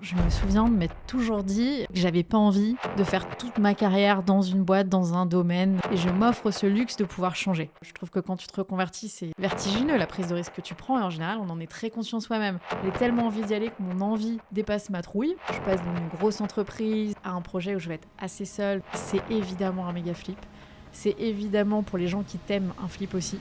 Je me souviens de m'être toujours dit que j'avais pas envie de faire toute ma carrière dans une boîte, dans un domaine. Et je m'offre ce luxe de pouvoir changer. Je trouve que quand tu te reconvertis, c'est vertigineux la prise de risque que tu prends. Et en général, on en est très conscient soi-même. J'ai tellement envie d'y aller que mon envie dépasse ma trouille. Je passe d'une grosse entreprise à un projet où je vais être assez seule. C'est évidemment un méga flip. C'est évidemment pour les gens qui t'aiment un flip aussi.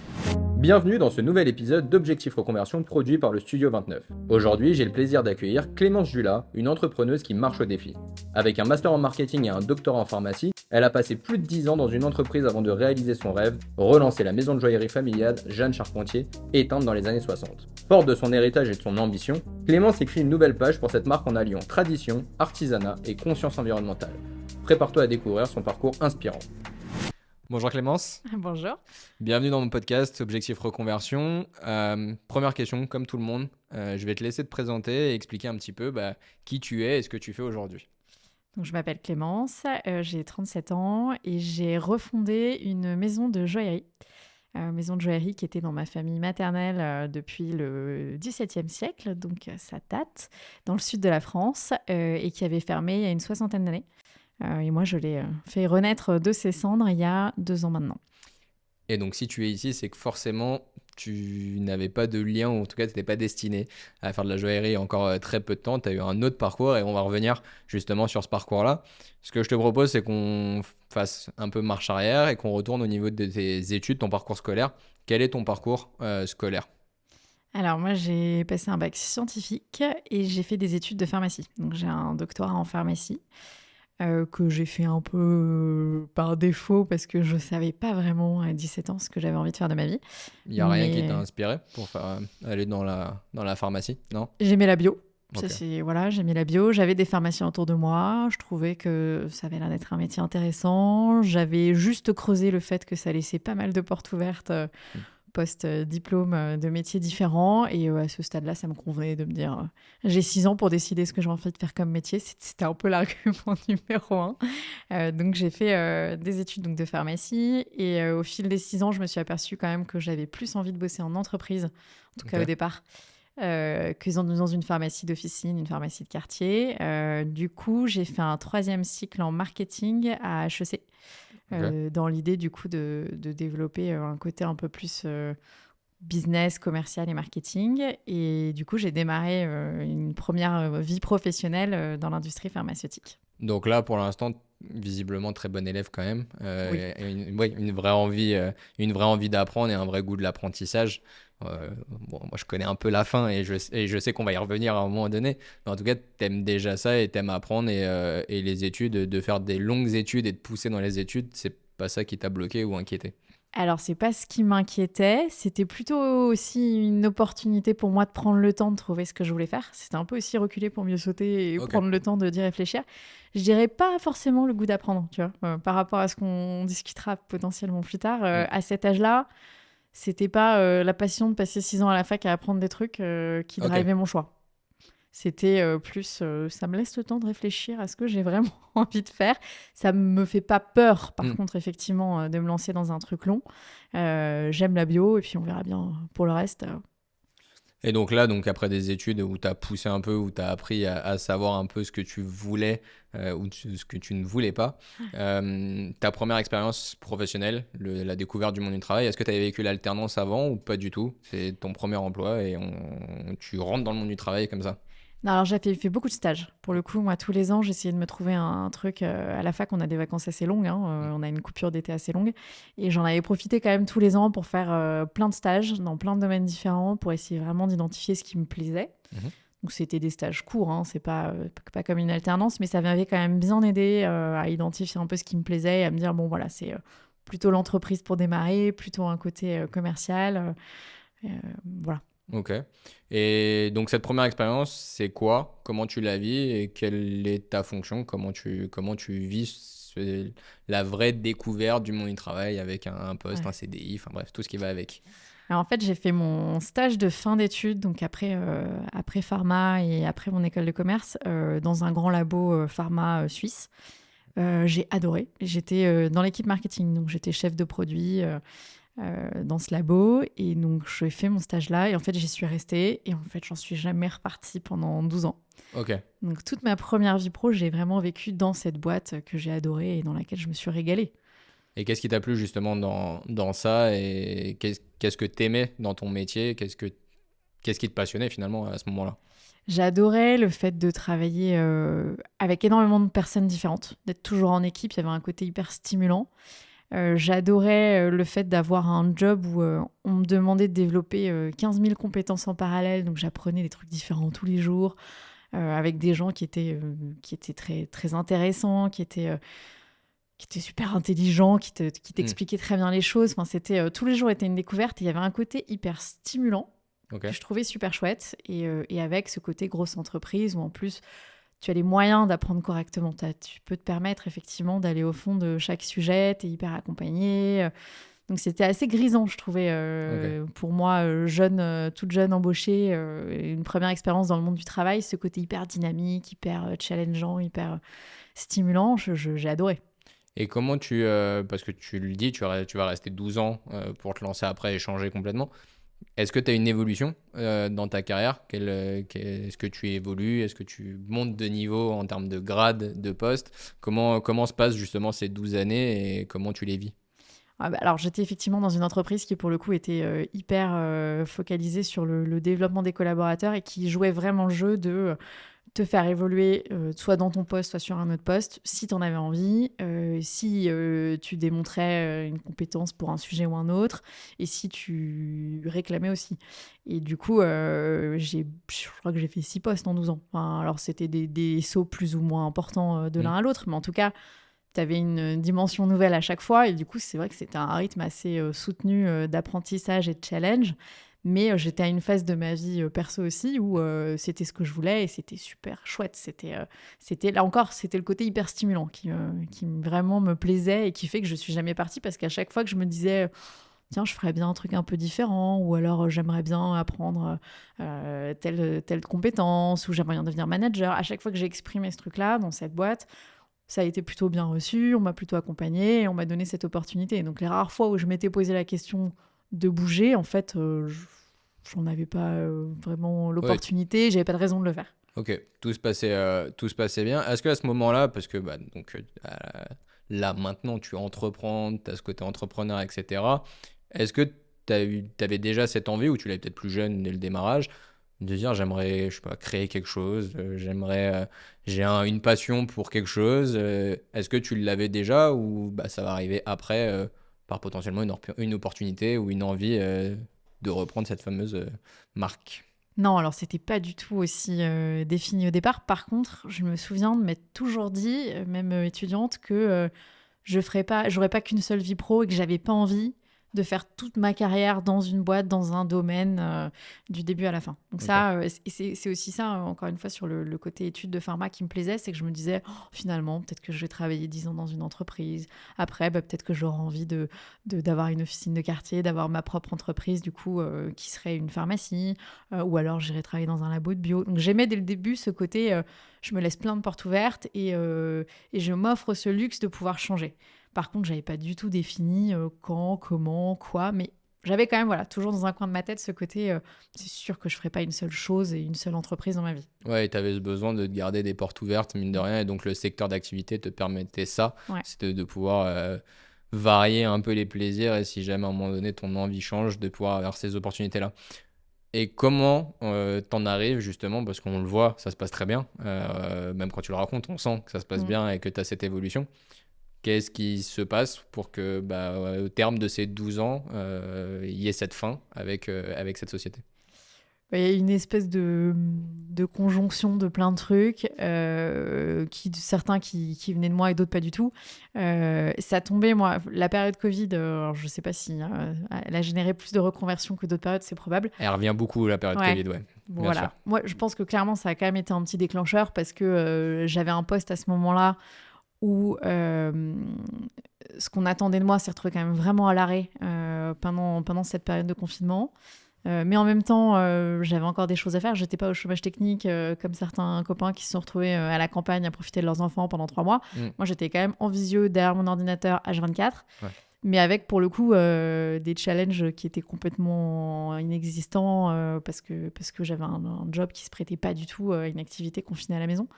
Bienvenue dans ce nouvel épisode d'Objectif Reconversion produit par le Studio 29. Aujourd'hui, j'ai le plaisir d'accueillir Clémence Julat, une entrepreneuse qui marche au défi. Avec un master en marketing et un doctorat en pharmacie, elle a passé plus de 10 ans dans une entreprise avant de réaliser son rêve, relancer la maison de joaillerie familiale Jeanne Charpentier, éteinte dans les années 60. Forte de son héritage et de son ambition, Clémence écrit une nouvelle page pour cette marque en alliant tradition, artisanat et conscience environnementale. Prépare-toi à découvrir son parcours inspirant. Bonjour Clémence. Bonjour. Bienvenue dans mon podcast Objectif Reconversion. Première question, comme tout le monde, je vais te laisser te présenter et expliquer un petit peu qui tu es et ce que tu fais aujourd'hui. Donc, je m'appelle Clémence, j'ai 37 ans et j'ai refondé une maison de joaillerie. Maison de joaillerie qui était dans ma famille maternelle depuis le XVIIe siècle, donc ça date, dans le sud de la France et qui avait fermé il y a une 60aine d'années. Et moi, je l'ai fait renaître de ses cendres il y a 2 ans maintenant. Et donc, si tu es ici, c'est que forcément, tu n'avais pas de lien, ou en tout cas, tu n'étais pas destiné à faire de la joaillerie encore très peu de temps. Tu as eu un autre parcours et on va revenir justement sur ce parcours-là. Ce que je te propose, c'est qu'on fasse un peu marche arrière et qu'on retourne au niveau de tes études, ton parcours scolaire. Quel est ton parcours scolaire ? Alors moi, j'ai passé un bac scientifique et j'ai fait des études de pharmacie. Donc j'ai un doctorat en pharmacie. Que j'ai fait un peu par défaut parce que je ne savais pas vraiment à 17 ans ce que j'avais envie de faire de ma vie. Il n'y a rien qui t'a inspiré pour aller dans la pharmacie, non ? J'aimais la bio. Okay. J'aimais la bio. J'avais des pharmaciens autour de moi. Je trouvais que ça avait l'air d'être un métier intéressant. J'avais juste creusé le fait que ça laissait pas mal de portes ouvertes post-diplôme de métiers différents. Et à ce stade-là, ça me convenait de me dire j'ai 6 ans pour décider ce que j'ai envie de faire comme métier. C'était un peu l'argument numéro 1. Donc, j'ai fait des études de pharmacie. Et au fil des 6 ans, je me suis aperçue quand même que j'avais plus envie de bosser en entreprise, en tout cas au départ, que dans une pharmacie d'officine, une pharmacie de quartier. Du coup, j'ai fait un 3e cycle en marketing à HEC. Dans l'idée du coup de développer un côté un peu plus business, commercial et marketing. Et du coup, j'ai démarré une première vie professionnelle dans l'industrie pharmaceutique. Donc là, pour l'instant, visiblement très bon élève quand même. Oui. Une vraie envie d'apprendre et un vrai goût de l'apprentissage. Moi, je connais un peu la fin et je sais qu'on va y revenir à un moment donné. Mais en tout cas, t'aimes déjà ça et t'aimes apprendre et les études, de faire des longues études et de pousser dans les études, c'est pas ça qui t'a bloqué ou inquiété? Alors, c'est pas ce qui m'inquiétait. C'était plutôt aussi une opportunité pour moi de prendre le temps de trouver ce que je voulais faire. C'était un peu aussi reculer pour mieux sauter et prendre le temps d'y réfléchir. Je dirais pas forcément le goût d'apprendre, tu vois, par rapport à ce qu'on discutera potentiellement plus tard. À cet âge-là, c'était pas la passion de passer 6 ans à la fac à apprendre des trucs qui drivait mon choix. C'était plus, ça me laisse le temps de réfléchir à ce que j'ai vraiment envie de faire. Ça me fait pas peur, par contre, effectivement, de me lancer dans un truc long. J'aime la bio et puis on verra bien pour le reste. Et donc là, après des études où tu as poussé un peu, où tu as appris à savoir un peu ce que tu voulais ou ce que tu ne voulais pas, ta première expérience professionnelle, la découverte du monde du travail, est-ce que tu avais vécu l'alternance avant ou pas du tout ? C'est ton premier emploi et tu rentres dans le monde du travail comme ça ? Non, alors j'avais fait beaucoup de stages. Pour le coup, moi, tous les ans, j'essayais de me trouver un truc. À la fac, on a des vacances assez longues. On a une coupure d'été assez longue. Et j'en avais profité quand même tous les ans pour faire plein de stages dans plein de domaines différents pour essayer vraiment d'identifier ce qui me plaisait. Donc, c'était des stages courts. C'est pas comme une alternance, mais ça m'avait quand même bien aidé à identifier un peu ce qui me plaisait et à me dire, bon, voilà, c'est plutôt l'entreprise pour démarrer, plutôt un côté commercial. Voilà. Ok. Et donc cette première expérience, c'est quoi ? Comment tu la vis et quelle est ta fonction ? Comment tu vis la vraie découverte du monde du travail avec un poste, un CDI, enfin bref, tout ce qui va avec. Alors en fait, j'ai fait mon stage de fin d'études, donc après pharma et après mon école de commerce, dans un grand labo pharma suisse. J'ai adoré. J'étais dans l'équipe marketing, donc j'étais chef de produit. dans ce labo. Et donc, j'ai fait mon stage là. Et en fait, j'y suis restée. Et en fait, j'en suis jamais repartie pendant 12 ans. Ok. Donc, toute ma première vie pro, j'ai vraiment vécu dans cette boîte que j'ai adorée et dans laquelle je me suis régalée. Et qu'est-ce qui t'a plu justement dans ça et qu'est-ce que t'aimais dans ton métier? Qu'est-ce qui te passionnait finalement à ce moment-là? J'adorais le fait de travailler avec énormément de personnes différentes, d'être toujours en équipe. Il y avait un côté hyper stimulant. J'adorais le fait d'avoir un job où on me demandait de développer 15 000 compétences en parallèle. Donc, j'apprenais des trucs différents tous les jours avec des gens qui étaient très, très intéressants, qui étaient super intelligents, qui t'expliquaient très bien les choses. Enfin, tous les jours étaient une découverte et il y avait un côté hyper stimulant Ok. que je trouvais super chouette. Et avec ce côté grosse entreprise où en plus, tu as les moyens d'apprendre correctement. Tu peux te permettre effectivement d'aller au fond de chaque sujet, tu es hyper accompagné. Donc c'était assez grisant, je trouvais, pour moi, toute jeune embauchée, une première expérience dans le monde du travail, ce côté hyper dynamique, hyper challengeant, hyper stimulant, j'ai adoré. Et comment parce que tu le dis, tu vas rester 12 ans pour te lancer après et changer complètement. Est-ce que tu as une évolution dans ta carrière? Est-ce que tu évolues? Est-ce que tu montes de niveau en termes de grade, de poste? Comment se passent justement ces 12 années et comment tu les vis? Alors, j'étais effectivement dans une entreprise qui, pour le coup, était hyper focalisée sur le développement des collaborateurs et qui jouait vraiment le jeu de te faire évoluer soit dans ton poste, soit sur un autre poste, si tu en avais envie, si tu démontrais une compétence pour un sujet ou un autre, et si tu réclamais aussi. Et du coup, je crois que j'ai fait 6 postes en 12 ans. Enfin, alors, c'était des sauts plus ou moins importants de l'un à l'autre, mais en tout cas, tu avais une dimension nouvelle à chaque fois. Et du coup, c'est vrai que c'était un rythme assez soutenu d'apprentissage et de challenge. Mais j'étais à une phase de ma vie perso aussi où c'était ce que je voulais et c'était super chouette. Là encore, c'était le côté hyper stimulant qui vraiment me plaisait et qui fait que je suis jamais partie parce qu'à chaque fois que je me disais tiens, je ferais bien un truc un peu différent ou alors j'aimerais bien apprendre telle compétence ou j'aimerais bien devenir manager, à chaque fois que j'ai exprimé ce truc-là dans cette boîte, ça a été plutôt bien reçu, on m'a plutôt accompagnée et on m'a donné cette opportunité. Donc les rares fois où je m'étais posé la question de bouger, en fait, j'en avais pas vraiment Ouais, l'opportunité, j'avais pas de raison de le faire. ok, tout se passait bien. Est-ce qu'à ce moment-là, parce que là maintenant tu entreprends, tu as ce côté entrepreneur, etc. Est-ce que t'avais déjà cette envie, ou tu l'avais peut-être plus jeune dès le démarrage, de dire j'aimerais, je sais pas, créer quelque chose, une passion pour quelque chose. Est-ce que tu l'avais déjà ou ça va arriver après par potentiellement une opportunité ou une envie de reprendre cette fameuse marque? Non, alors c'était pas du tout aussi défini au départ. Par contre, je me souviens de m'être toujours dit, même étudiante, que j'aurais pas qu'une seule vie pro et que j'avais pas envie de faire toute ma carrière dans une boîte, dans un domaine, du début à la fin. Donc Ok. ça, c'est aussi ça, encore une fois, sur le côté études de pharma qui me plaisait, c'est que je me disais, oh, finalement, peut-être que je vais travailler 10 ans dans une entreprise. Après, peut-être que j'aurai envie d'avoir une officine de quartier, d'avoir ma propre entreprise, du coup, qui serait une pharmacie, ou alors j'irai travailler dans un labo de bio. Donc j'aimais dès le début ce côté, je me laisse plein de portes ouvertes et je m'offre ce luxe de pouvoir changer. Par contre, j'avais pas du tout défini quand, comment, quoi, mais j'avais quand même, voilà, toujours dans un coin de ma tête ce côté, c'est sûr que je ferai pas une seule chose et une seule entreprise dans ma vie. Ouais, et tu avais ce besoin de te garder des portes ouvertes, mine de rien, et donc le secteur d'activité te permettait ça, Ouais. c'était de pouvoir varier un peu les plaisirs, et si jamais à un moment donné ton envie change, de pouvoir avoir ces opportunités-là. Et comment t'en arrives justement, parce qu'on le voit, ça se passe très bien, même quand tu le racontes, on sent que ça se passe bien et que tu as cette évolution. Qu'est-ce qui se passe pour que, au terme de ces 12 ans, il y ait cette fin avec cette société? Il y a une espèce de conjonction de plein de trucs, certains qui venaient de moi et d'autres pas du tout. Ça tombait, moi, la période Covid, alors je sais pas si elle a généré plus de reconversions que d'autres périodes, c'est probable. Elle revient beaucoup, la période Ouais. Covid, ouais. Bon, Bien voilà. sûr. Moi, je pense que clairement, ça a quand même été un petit déclencheur parce que j'avais un poste à ce moment-là où ce qu'on attendait de moi s'est retrouvé quand même vraiment à l'arrêt pendant cette période de confinement. Mais en même temps, j'avais encore des choses à faire. Je n'étais pas au chômage technique comme certains copains qui se sont retrouvés à la campagne à profiter de leurs enfants pendant 3 mois. Moi, j'étais quand même en visio derrière mon ordinateur H24. Ouais. mais avec pour le coup des challenges qui étaient complètement inexistants parce que j'avais un job qui se prêtait pas du tout à une activité confinée à la maison.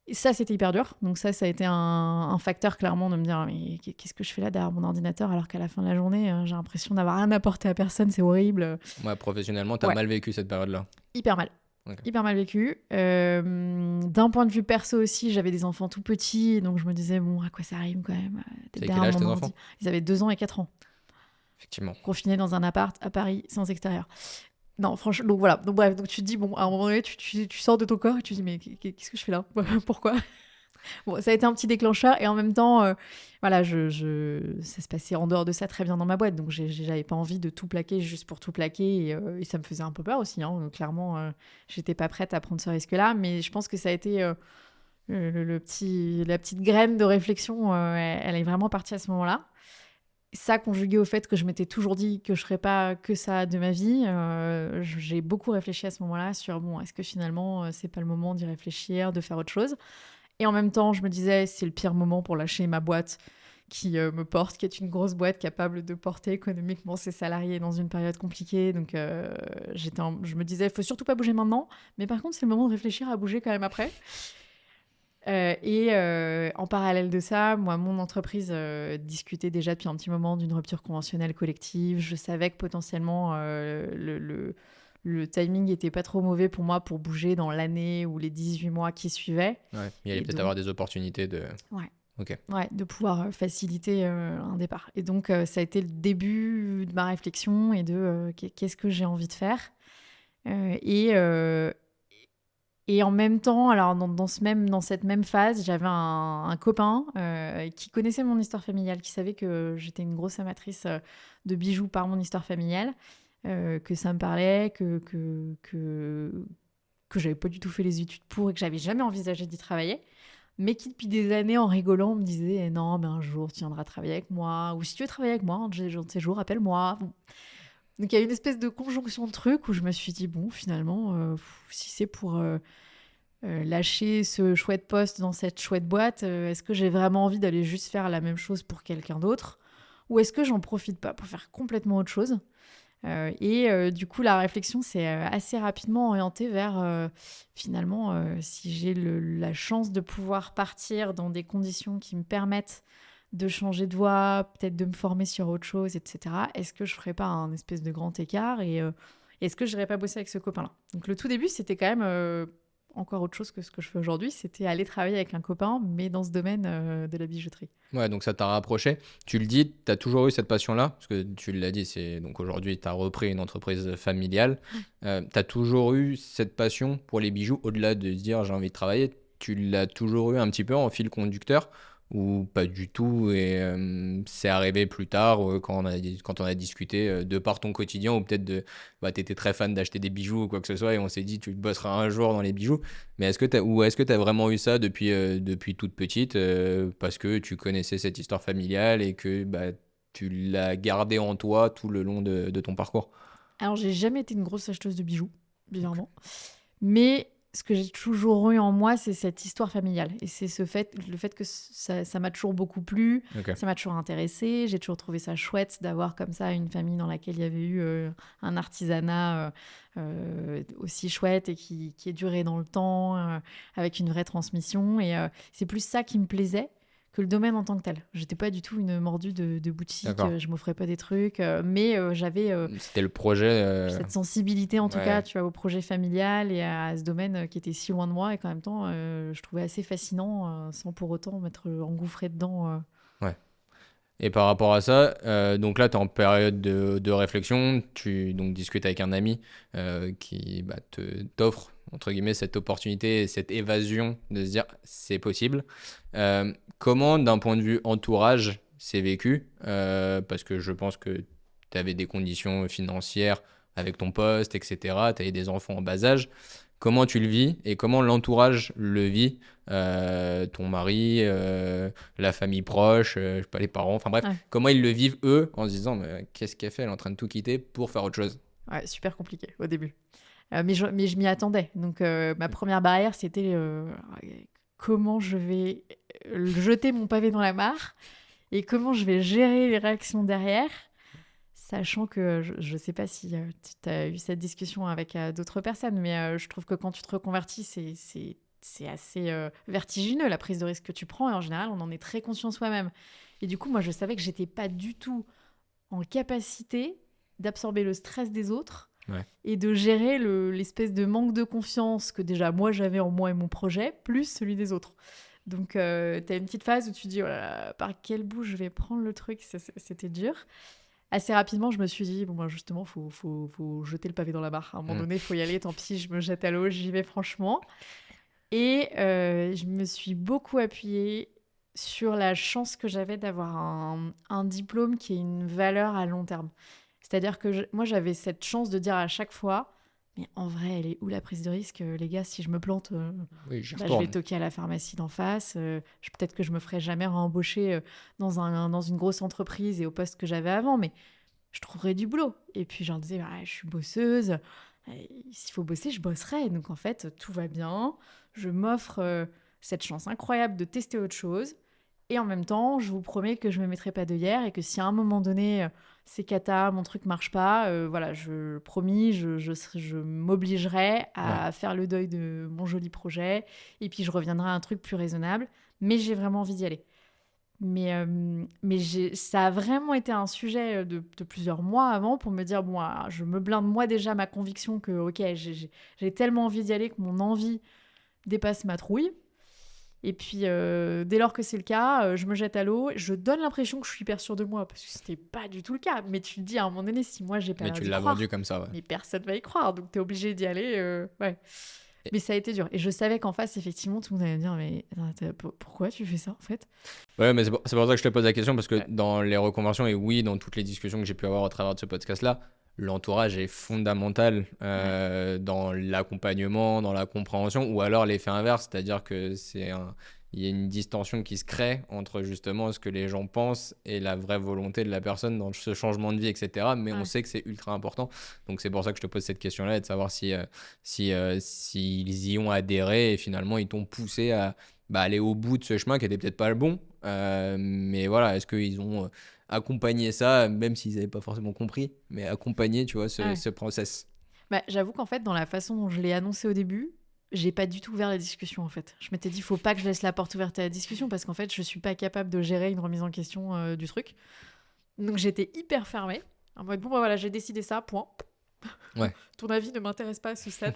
Et ça, c'était hyper dur. Donc ça a été un facteur clairement de me dire mais qu'est-ce que je fais là derrière mon ordinateur alors qu'à la fin de la journée, j'ai l'impression d'avoir rien apporté à personne, c'est horrible. Ouais, professionnellement, t'as mal vécu cette période-là. Hyper mal. Okay. Hyper mal vécu. D'un point de vue perso aussi, j'avais des enfants tout petits, donc je me disais, bon, à quoi ça rime quand même C'est quel âge tes enfants ? Ils avaient 2 ans et 4 ans. Effectivement. Confinés dans un appart à Paris, sans extérieur. Non, franchement, donc voilà. Donc bref, donc tu te dis, bon, à un moment donné, tu sors de ton corps et tu te dis, mais qu'est-ce que je fais là ? Pourquoi ? Bon, ça a été un petit déclencheur et en même temps, voilà, ça se passait en dehors de ça très bien dans ma boîte, donc j'avais pas envie de tout plaquer juste pour tout plaquer et ça me faisait un peu peur aussi. Clairement, j'étais pas prête à prendre ce risque-là, mais je pense que ça a été la petite graine de réflexion, elle est vraiment partie à ce moment-là. Ça conjugué au fait que je m'étais toujours dit que je ferais pas que ça de ma vie, j'ai beaucoup réfléchi à ce moment-là sur bon, est-ce que finalement c'est pas le moment d'y réfléchir, de faire autre chose. Et en même temps, je me disais, c'est le pire moment pour lâcher ma boîte qui me porte, qui est une grosse boîte capable de porter économiquement ses salariés dans une période compliquée. Donc, je me disais, il faut surtout pas bouger maintenant. Mais par contre, c'est le moment de réfléchir à bouger quand même après. En parallèle de ça, moi, mon entreprise discutait déjà depuis un petit moment d'une rupture conventionnelle collective. Je savais que potentiellement, le timing n'était pas trop mauvais pour moi pour bouger dans l'année ou les 18 mois qui suivaient. Ouais, il allait peut-être avoir des opportunités de... Ouais. Okay. Ouais, de pouvoir faciliter un départ. Et donc, ça a été le début de ma réflexion et de qu'est-ce que j'ai envie de faire. Et en même temps, alors dans cette même phase, j'avais un copain qui connaissait mon histoire familiale, qui savait que j'étais une grosse amatrice de bijoux par mon histoire familiale. Que ça me parlait, que j'avais pas du tout fait les études pour et que j'avais jamais envisagé d'y travailler, mais qui depuis des années en rigolant me disait non mais un jour tu viendras travailler avec moi, ou si tu veux travailler avec moi un de ces jours appelle-moi. Bon. Donc il y a une espèce de conjonction de trucs où je me suis dit bon finalement si c'est pour lâcher ce chouette poste dans cette chouette boîte, est-ce que j'ai vraiment envie d'aller juste faire la même chose pour quelqu'un d'autre, ou est-ce que j'en profite pas pour faire complètement autre chose? Du coup, la réflexion s'est assez rapidement orientée vers, finalement, si j'ai la chance de pouvoir partir dans des conditions qui me permettent de changer de voie, peut-être de me former sur autre chose, etc., est-ce que je ferais pas un espèce de grand écart et est-ce que je n'irais pas bosser avec ce copain-là ? Donc le tout début, c'était quand même encore autre chose que ce que je fais aujourd'hui, c'était aller travailler avec un copain, mais dans ce domaine de la bijouterie. Ouais, donc ça t'a rapproché. Tu le dis, tu as toujours eu cette passion-là, parce que tu l'as dit, donc aujourd'hui, tu as repris une entreprise familiale. Tu as toujours eu cette passion pour les bijoux, au-delà de se dire j'ai envie de travailler. Tu l'as toujours eu un petit peu en fil conducteur ou pas du tout, et c'est arrivé plus tard quand on a discuté de par ton quotidien, ou peut-être tu étais très fan d'acheter des bijoux ou quoi que ce soit et on s'est dit tu bosseras un jour dans les bijoux. Mais est-ce que tu as vraiment eu ça depuis toute petite parce que tu connaissais cette histoire familiale et que tu l'as gardée en toi tout le long de ton parcours? Alors j'ai jamais été une grosse acheteuse de bijoux, bizarrement, mais ce que j'ai toujours eu en moi, c'est cette histoire familiale. Et c'est le fait que ça m'a toujours beaucoup plu, okay. Ça m'a toujours intéressée. J'ai toujours trouvé ça chouette d'avoir comme ça une famille dans laquelle il y avait eu un artisanat aussi chouette et qui est duré dans le temps, avec une vraie transmission. Et c'est plus ça qui me plaisait que le domaine en tant que tel. J'étais pas du tout une mordue de boutique, je m'offrais pas des trucs, mais j'avais c'était le projet cette sensibilité en tout cas, tu vois, au projet familial et à ce domaine qui était si loin de moi et qu'en même temps je trouvais assez fascinant sans pour autant m'être engouffrée dedans. Ouais. Et par rapport à ça, donc là, tu es en période de réflexion, tu donc, discutes avec un ami qui t'offre, entre guillemets, cette opportunité, cette évasion de se dire c'est possible. Comment, d'un point de vue entourage, c'est vécu parce que je pense que tu avais des conditions financières avec ton poste, etc. Tu avais des enfants en bas âge. Comment tu le vis et comment l'entourage le vit, ton mari, la famille proche, je sais pas, les parents, enfin bref, comment ils le vivent eux en se disant mais qu'est-ce qu'elle fait, elle est en train de tout quitter pour faire autre chose? Ouais, super compliqué au début. Mais je m'y attendais. Donc ma première barrière, c'était comment je vais jeter mon pavé dans la mare et comment je vais gérer les réactions derrière, sachant que je ne sais pas si tu as eu cette discussion avec d'autres personnes, mais je trouve que quand tu te reconvertis, c'est assez vertigineux la prise de risque que tu prends, et en général, on en est très conscient soi-même. Et du coup, moi, je savais que j'étais pas du tout en capacité d'absorber le stress des autres et de gérer l'espèce de manque de confiance que déjà moi j'avais en moi et mon projet, plus celui des autres. Donc, tu as une petite phase où tu dis, oh là là, par quel bout je vais prendre le truc, c'était dur. Assez rapidement, je me suis dit, bon, ben justement, faut jeter le pavé dans la mare. À un moment donné, il faut y aller, tant pis, je me jette à l'eau, j'y vais franchement. Et je me suis beaucoup appuyée sur la chance que j'avais d'avoir un diplôme qui ait une valeur à long terme. C'est-à-dire que moi, j'avais cette chance de dire à chaque fois, mais en vrai, elle est où la prise de risque, les gars? Si je me plante, Oui, j'y je retourne. vais toquer à la pharmacie d'en face. Peut-être que je me ferai jamais réembaucher dans une grosse entreprise et au poste que j'avais avant, mais je trouverai du boulot. Et puis, j'en disais, bah, je suis bosseuse. S'il faut bosser, je bosserai. Donc, en fait, tout va bien. Je m'offre cette chance incroyable de tester autre chose. Et en même temps, je vous promets que je ne me mettrai pas d'œillère et que si à un moment donné, c'est cata, mon truc marche pas, voilà, promis, je m'obligerai à faire le deuil de mon joli projet et puis je reviendrai à un truc plus raisonnable. Mais j'ai vraiment envie d'y aller. Mais ça a vraiment été un sujet de plusieurs mois avant pour me dire, bon, je me blinde moi déjà ma conviction que, ok, j'ai tellement envie d'y aller que mon envie dépasse ma trouille. Et puis, dès lors que c'est le cas, je me jette à l'eau. Je donne l'impression que je suis hyper sûre de moi, parce que c'était pas du tout le cas. Mais tu te dis, à un moment donné, si moi, j'ai pas Mais l'air tu d'y l'as croire, vendu comme ça, ouais. mais personne va y croire. Donc, t'es obligé d'y aller. Ouais. Mais ça a été dur. Et je savais qu'en face, effectivement, tout le monde allait me dire, mais pourquoi tu fais ça, en fait? Ouais, mais c'est pour ça que je te pose la question, parce que dans les reconversions, et oui, dans toutes les discussions que j'ai pu avoir à travers de ce podcast-là, l'entourage est fondamental dans l'accompagnement, dans la compréhension, ou alors l'effet inverse, c'est-à-dire que il y a une distorsion qui se crée entre justement ce que les gens pensent et la vraie volonté de la personne dans ce changement de vie, etc. Mais on sait que c'est ultra important. Donc c'est pour ça que je te pose cette question-là, et de savoir s'ils y ont adhéré et finalement ils t'ont poussé à aller au bout de ce chemin qui était peut-être pas le bon. Mais voilà, est-ce qu'ils ont accompagné ça, même s'ils n'avaient pas forcément compris, mais accompagné, tu vois, ce process? Bah, j'avoue qu'en fait, dans la façon dont je l'ai annoncé au début, j'ai pas du tout ouvert la discussion en fait. Je m'étais dit, faut pas que je laisse la porte ouverte à la discussion parce qu'en fait, je suis pas capable de gérer une remise en question du truc. Donc j'étais hyper fermée. En mode, bon, bah voilà, j'ai décidé ça, point. Ouais. Ton avis ne m'intéresse pas à ce stade.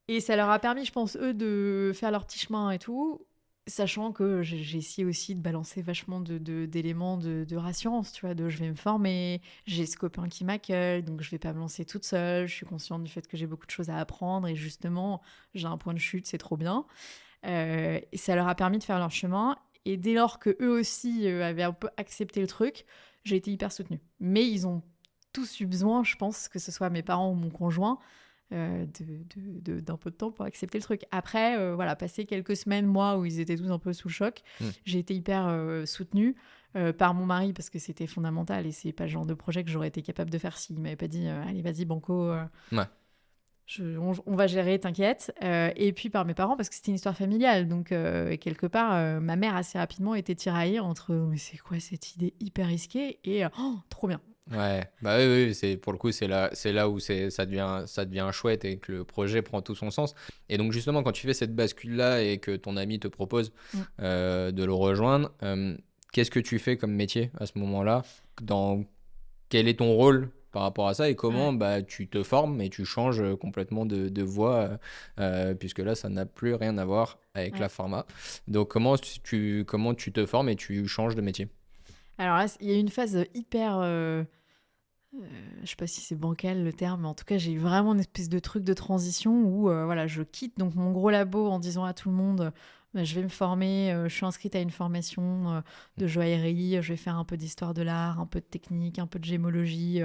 Et ça leur a permis, je pense, eux, de faire leur petit chemin et tout, sachant que j'ai essayé aussi de balancer vachement d'éléments de rassurance, tu vois, de je vais me former, j'ai ce copain qui m'accueille, donc je vais pas me lancer toute seule, je suis consciente du fait que j'ai beaucoup de choses à apprendre et justement, j'ai un point de chute, c'est trop bien. Et ça leur a permis de faire leur chemin. Et dès lors que eux aussi avaient un peu accepté le truc, j'ai été hyper soutenue. Mais ils ont tous eu besoin, je pense, que ce soit mes parents ou mon conjoint, d'un peu de temps pour accepter le truc. Après, voilà, passé quelques semaines, mois, où ils étaient tous un peu sous le choc, j'ai été hyper soutenue par mon mari, parce que c'était fondamental, et c'est pas le genre de projet que j'aurais été capable de faire s'il m'avait pas dit allez, vas-y, banco, on va gérer, t'inquiète. Et puis par mes parents, parce que c'était une histoire familiale. Donc, quelque part, ma mère, assez rapidement, était tiraillée entre mais c'est quoi cette idée hyper risquée et trop bien. Ouais, bah oui, pour le coup, c'est là où ça devient chouette et que le projet prend tout son sens. Et donc, justement, quand tu fais cette bascule-là et que ton ami te propose de le rejoindre, qu'est-ce que tu fais comme métier à ce moment-là? Quel est ton rôle par rapport à ça et comment tu te formes et tu changes complètement de voie, puisque là, ça n'a plus rien à voir avec la pharma. Donc, comment tu te formes et tu changes de métier? Alors là, il y a une phase hyper... je sais pas si c'est bancal le terme, mais en tout cas, j'ai eu vraiment une espèce de truc de transition où voilà, je quitte donc mon gros labo en disant à tout le monde je vais me former, je suis inscrite à une formation de joaillerie, je vais faire un peu d'histoire de l'art, un peu de technique, un peu de gémologie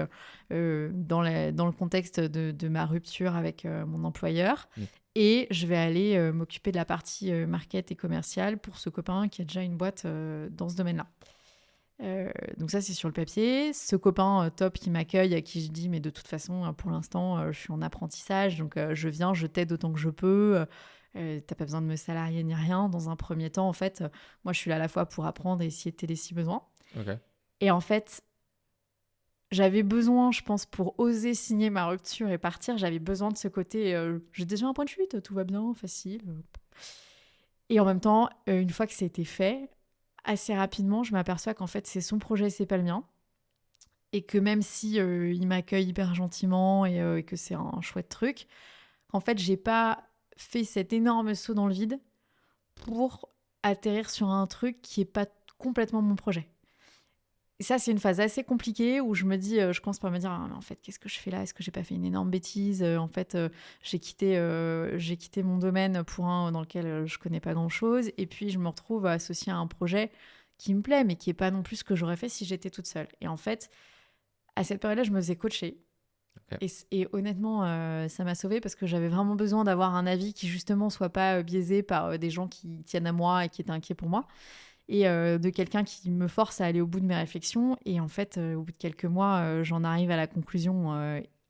dans le contexte de ma rupture avec mon employeur. Et je vais aller m'occuper de la partie market et commerciale pour ce copain qui a déjà une boîte dans ce domaine-là. Donc ça, c'est sur le papier. Ce copain top qui m'accueille, à qui je dis mais de toute façon pour l'instant je suis en apprentissage, donc je viens, je t'aide autant que je peux, T'as pas besoin de me salarier ni rien. Dans un premier temps, en fait, moi, je suis là à la fois pour apprendre et essayer de t'aider si besoin. Ok. Et en fait, j'avais besoin, je pense, pour oser signer ma rupture et partir, j'avais besoin de ce côté, j'ai déjà un point de chute, tout va bien, facile. Et en même temps, une fois que c'était fait, assez rapidement, je m'aperçois qu'en fait, c'est son projet, c'est pas le mien. Et que même si il m'accueille hyper gentiment et que c'est un chouette truc, en fait, j'ai pas fait cet énorme saut dans le vide pour atterrir sur un truc qui est pas complètement mon projet. Et ça, c'est une phase assez compliquée où je me dis, je commence par me dire, ah, mais en fait, qu'est-ce que je fais là? Est-ce que j'ai pas fait une énorme bêtise? En fait, j'ai quitté mon domaine pour un dans lequel je connais pas grand-chose. Et puis, je me retrouve associée à un projet qui me plaît, mais qui est pas non plus ce que j'aurais fait si j'étais toute seule. Et en fait, à cette période-là, je me faisais coacher. Ok. Et honnêtement, ça m'a sauvée parce que j'avais vraiment besoin d'avoir un avis qui, justement, soit pas biaisé par des gens qui tiennent à moi et qui étaient inquiets pour moi. Et de quelqu'un qui me force à aller au bout de mes réflexions. Et en fait, au bout de quelques mois, j'en arrive à la conclusion,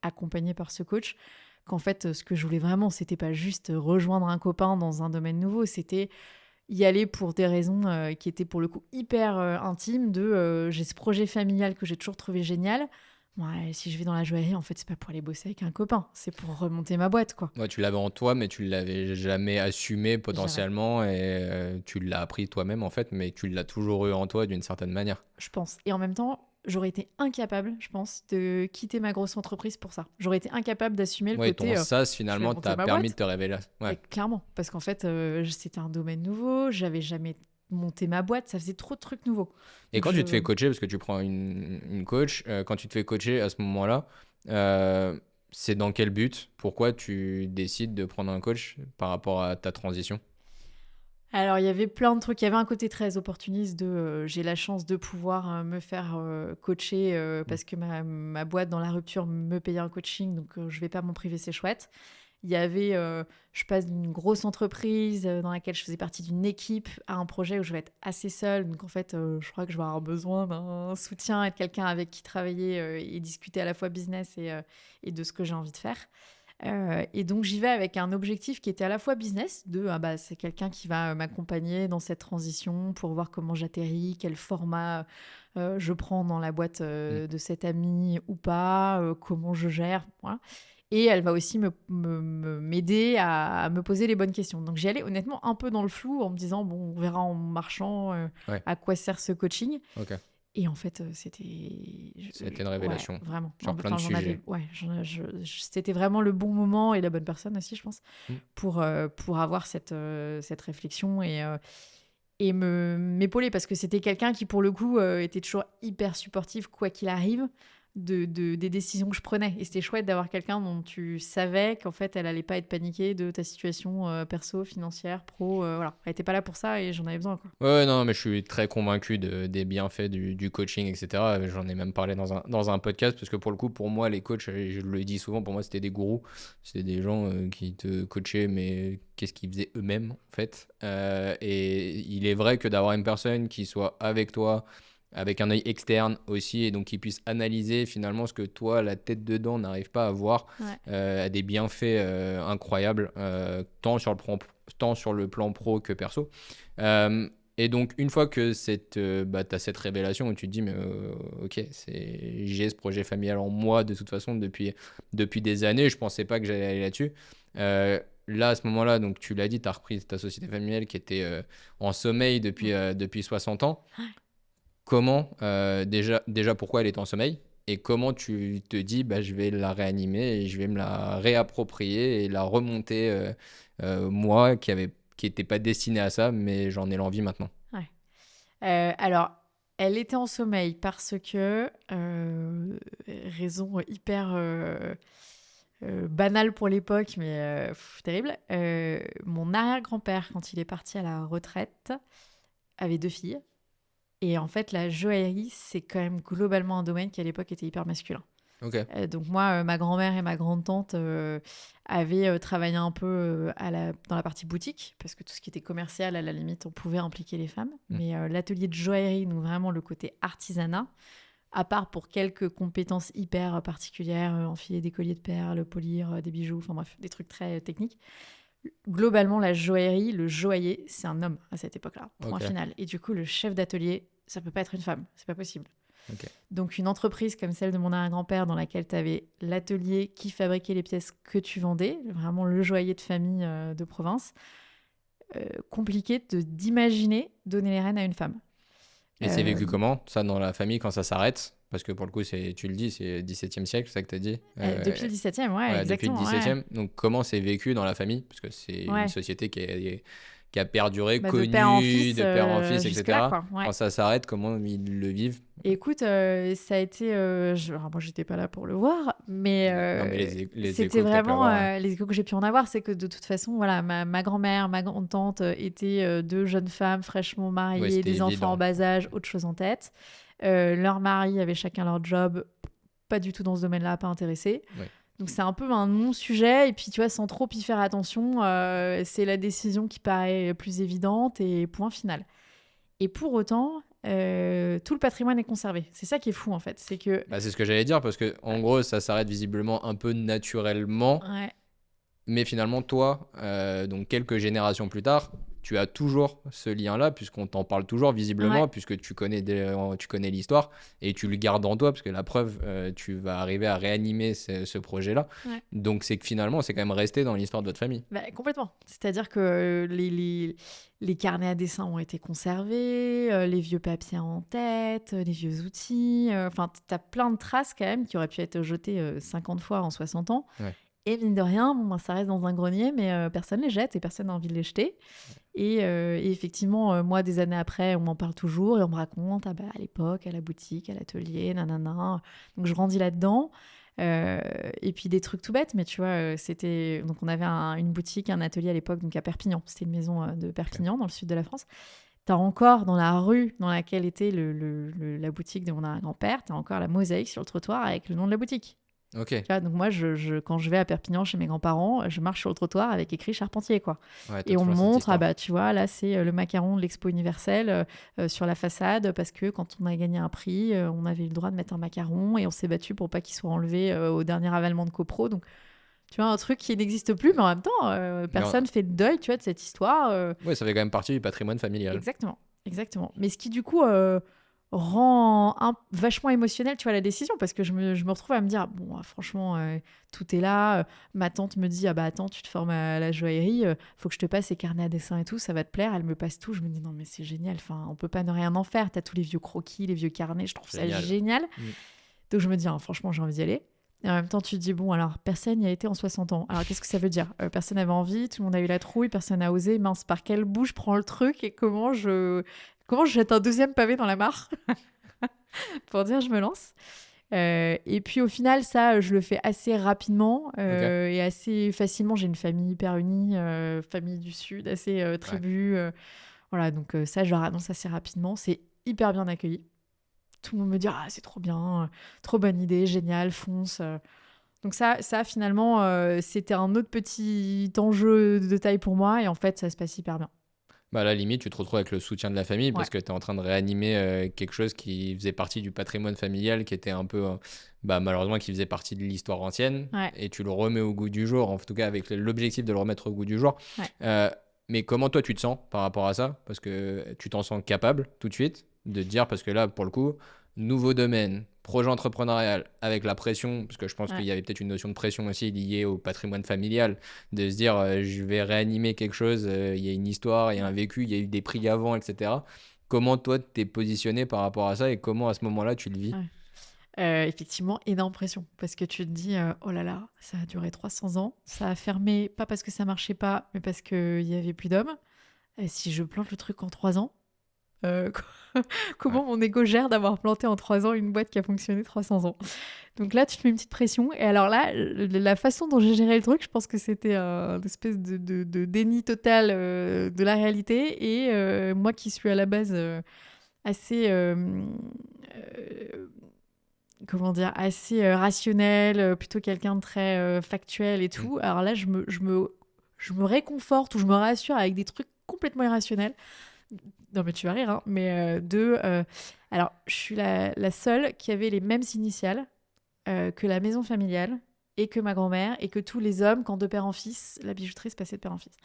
accompagnée par ce coach, qu'en fait, ce que je voulais vraiment, c'était pas juste rejoindre un copain dans un domaine nouveau, c'était y aller pour des raisons qui étaient pour le coup hyper intimes, j'ai ce projet familial que j'ai toujours trouvé génial. Ouais, si je vais dans la joaillerie, en fait, c'est pas pour aller bosser avec un copain, c'est pour remonter ma boîte, quoi. Ouais, tu l'avais en toi, mais tu l'avais jamais assumé Jamais. potentiellement et tu l'as appris toi-même en fait, mais tu l'as toujours eu en toi d'une certaine manière. Je pense. Et en même temps, j'aurais été incapable, je pense, de quitter ma grosse entreprise pour ça. J'aurais été incapable d'assumer le Ouais, ton côté sas je vais finalement monter t'a ma permis de boîte. te révéler. Ouais. Et clairement, parce qu'en fait, c'était un domaine nouveau, j'avais jamais monté ma boîte, ça faisait trop de trucs nouveaux. Et Donc quand tu te fais je. coacher, parce que tu prends une coach, quand tu te fais coacher à ce moment-là, euh, c'est dans quel but? Pourquoi tu décides de prendre un coach par rapport à ta transition? Alors, il y avait plein de trucs. Il y avait un côté très opportuniste de j'ai la chance de pouvoir me faire coacher Mm. parce que ma boîte dans la rupture me payait un coaching, donc je vais pas m'en priver, c'est chouette. Il y avait, je passe d'une grosse entreprise dans laquelle je faisais partie d'une équipe à un projet où je vais être assez seule. Donc en fait, je crois que je vais avoir besoin d'un soutien et de quelqu'un avec qui travailler et discuter à la fois business et de ce que j'ai envie de faire. Et donc j'y vais avec un objectif qui était à la fois business, de ah bah, c'est quelqu'un qui va m'accompagner dans cette transition pour voir comment j'atterris, quel format je prends dans la boîte Mm. de cet ami ou pas, comment je gère. Voilà. Et elle va aussi m'aider à me poser les bonnes questions. Donc j'y allais honnêtement un peu dans le flou en me disant, bon, on verra en marchant Ouais, à quoi sert ce coaching. ok. Et en fait, c'était. C'était une Ouais, révélation vraiment. sur plein de Enfin, j'en avais. sujets. Ouais, c'était vraiment le bon moment et la bonne personne aussi, je pense, Mm. pour avoir cette réflexion et m'épauler parce que c'était quelqu'un qui, pour le coup, était toujours hyper supportif, quoi qu'il arrive, des décisions que je prenais. Et c'était chouette d'avoir quelqu'un dont tu savais qu'en fait, elle allait pas être paniquée de ta situation perso, financière, pro. Voilà. Elle était pas là pour ça et j'en avais besoin, quoi. Ouais, ouais, non, mais je suis très convaincu des bienfaits du coaching, etc. J'en ai même parlé dans un podcast parce que pour le coup, pour moi, les coachs, et je le dis souvent, pour moi, c'était des gourous. C'était des gens qui te coachaient, mais qu'est-ce qu'ils faisaient eux-mêmes, en fait. Et il est vrai que d'avoir une personne qui soit avec toi, avec un œil externe aussi, et donc qui puisse analyser finalement ce que toi, la tête dedans, n'arrive pas à voir, Ouais. a des bienfaits incroyables, tant sur le plan pro que perso. Euh, et donc, une fois que tu as cette révélation où tu te dis, mais ok, j'ai ce projet familial en moi de toute façon depuis des années, je pensais pas que j'allais aller là-dessus. Là, à ce moment-là, donc tu l'as dit, tu as repris ta société familiale qui était en sommeil depuis 60 ans. Comment, déjà, pourquoi elle est en sommeil? Et comment tu te dis, bah, je vais la réanimer et je vais me la réapproprier et la remonter, moi, qui était pas destiné à ça, mais j'en ai l'envie maintenant. Ouais. Alors, elle était en sommeil parce que, raison hyper banale pour l'époque, mais terrible, mon arrière-grand-père, quand il est parti à la retraite, avait 2 filles. Et en fait, la joaillerie, c'est quand même globalement un domaine qui à l'époque était hyper masculin. Ok. Donc moi, ma grand-mère et ma grande-tante avaient travaillé un peu dans la partie boutique, parce que tout ce qui était commercial, à la limite, on pouvait impliquer les femmes. Mm. Mais l'atelier de joaillerie, donc vraiment le côté artisanat, à part pour quelques compétences hyper particulières, enfiler des colliers de perles, polir des bijoux, enfin bref, des trucs très techniques. Globalement, la joaillerie, le joaillier, c'est un homme à cette époque-là, point Ok. final. Et du coup, le chef d'atelier, ça peut pas être une femme, c'est pas possible. Ok. Donc une entreprise comme celle de mon arrière-grand-père dans laquelle tu avais l'atelier qui fabriquait les pièces que tu vendais, vraiment le joaillier de famille de province, compliqué d'imaginer donner les rênes à une femme. Et c'est Euh, vécu comment, ça, dans la famille, quand ça s'arrête? Parce que pour le coup, tu le dis, c'est 17e siècle, c'est ça que tu as dit. Depuis le 17e, ouais, Ouais, depuis le exactement. Ouais. 17e. Donc, comment c'est vécu dans la famille? Parce que c'est une Ouais. société qui a perduré, Bah, de père en connue, fils de père en fils, jusque-là, etc. quoi. Ouais. Quand ça s'arrête, comment ils le vivent? Et écoute, ça a été. Alors, moi, j'étais pas là pour le voir, mais Non, mais les c'était échos que tu as pu vraiment. avoir, ouais. Les échos que j'ai pu en avoir, c'est que de toute façon, voilà, ma grand-mère, ma grande-tante étaient deux jeunes femmes fraîchement Ouais, mariées, c'était des enfants en évident. bas âge, autre chose en tête. Leurs maris avaient chacun leur job, pas du tout dans ce domaine-là, pas intéressés. Ouais. Donc c'est un peu un non-sujet, et puis tu vois, sans trop y faire attention, c'est la décision qui paraît plus évidente, et point final. Et pour autant, tout le patrimoine est conservé. C'est ça qui est fou en fait. C'est que. Bah, c'est ce que j'allais dire, parce que en gros, ça s'arrête visiblement un peu naturellement. Ouais, Mais finalement, toi, donc quelques générations plus tard, tu as toujours ce lien-là, puisqu'on t'en parle toujours visiblement, ouais, puisque tu connais l'histoire, et tu le gardes en toi, parce que la preuve, tu vas arriver à réanimer ce projet-là. ouais. Donc c'est que finalement, c'est quand même resté dans l'histoire de votre famille. Bah, complètement. C'est-à-dire que les carnets à dessin ont été conservés, les vieux papiers en tête, les vieux outils. Enfin, t'as plein de traces quand même qui auraient pu être jetées 50 fois en 60 ans. Ouais. Et mine de rien, bon, ben, ça reste dans un grenier, mais personne les jette et personne n'a envie de les jeter. Et effectivement, moi, des années après, on m'en parle toujours et on me raconte, ah bah, à l'époque, à la boutique, à l'atelier, nanana. Donc je grandis là-dedans. Et puis des trucs tout bêtes, mais tu vois, c'était. Donc on avait une boutique, un atelier à l'époque, donc à Perpignan. C'était une maison de Perpignan, dans le sud de la France. T'as encore dans la rue dans laquelle était la boutique de mon arrière-grand-père, t'as encore la mosaïque sur le trottoir avec le nom de la boutique. Ok. Tu vois, donc moi, quand je vais à Perpignan chez mes grands-parents, je marche sur le trottoir avec écrit Charpentier, quoi. Ouais, t'as Et on me toujours cette montre, ah histoire. bah tu vois, là c'est le macaron de l'Expo universelle sur la façade, parce que quand on a gagné un prix, on avait eu le droit de mettre un macaron et on s'est battu pour pas qu'il soit enlevé au dernier avalement de copro. Donc tu vois, un truc qui n'existe plus, mais en même temps, personne fait le deuil, tu vois, de cette histoire. Ouais, ça fait quand même partie du patrimoine familial. Exactement, exactement. Mais ce qui du coup rend vachement émotionnel, tu vois, la décision, parce que je me retrouve à me dire, bon, franchement, tout est là. Ma tante me dit, ah bah attends, tu te formes à la joaillerie, faut que je te passe ces carnets à dessin et tout, ça va te plaire. Elle me passe tout. Je me dis, non, mais c'est génial, enfin, on peut pas ne rien en faire. T'as tous les vieux croquis, les vieux carnets, je trouve ça Génial. génial. Mm. Donc je me dis, franchement, j'ai envie d'y aller. Et en même temps, tu te dis, bon, alors, personne n'y a été en 60 ans. Alors, qu'est-ce que ça veut dire? Personne n'avait envie, tout le monde a eu la trouille, personne n'a osé. Mince, par quelle bouche je prends le truc et comment je jette un deuxième pavé dans la mare pour dire je me lance. Et puis au final, ça, je le fais assez rapidement et assez facilement. J'ai une famille hyper unie, famille du Sud, assez tribu. Voilà, donc ça, je leur annonce assez rapidement. C'est hyper bien accueilli. Tout le monde me dit, ah, c'est trop bien, trop bonne idée, génial, fonce. Donc ça finalement, c'était un autre petit enjeu de taille pour moi. Et en fait, ça se passe hyper bien. Bah, à la limite, tu te retrouves avec le soutien de la famille parce Ouais. que tu es en train de réanimer quelque chose qui faisait partie du patrimoine familial, qui était un peu, bah, malheureusement, qui faisait partie de l'histoire ancienne. Ouais. Et tu le remets au goût du jour, en tout cas avec l'objectif de le remettre au goût du jour. Ouais. Mais comment toi, tu te sens par rapport à ça? Parce que tu t'en sens capable tout de suite de te dire, parce que là, pour le coup, nouveau domaine, projet entrepreneurial, avec la pression, parce que je pense Ouais. qu'il y avait peut-être une notion de pression aussi liée au patrimoine familial, de se dire je vais réanimer quelque chose, il y a une histoire, il y a un vécu, il y a eu des prix avant, etc. Comment toi t'es positionné par rapport à ça et comment à ce moment-là tu le vis? Ouais. Effectivement, énorme pression. Parce que tu te dis, oh là là, ça a duré 300 ans. Ça a fermé, pas parce que ça marchait pas, mais parce qu'il y avait plus d'hommes. Et si je plante le truc en 3 ans, euh, comment Ouais. mon ego gère d'avoir planté en 3 ans une boîte qui a fonctionné 300 ans? Donc là, tu te mets une petite pression. Et alors là, la façon dont j'ai géré le truc, je pense que c'était une espèce de déni total de la réalité. Et moi qui suis à la base assez... comment dire, assez rationnel, plutôt quelqu'un de très factuel et tout. Alors là, je me réconforte ou je me rassure avec des trucs complètement irrationnels. Non, mais tu vas rire, hein, mais alors, je suis la seule qui avait les mêmes initiales que la maison familiale et que ma grand-mère et que tous les hommes, quand de père en fils, la bijouterie se passait de père en fils.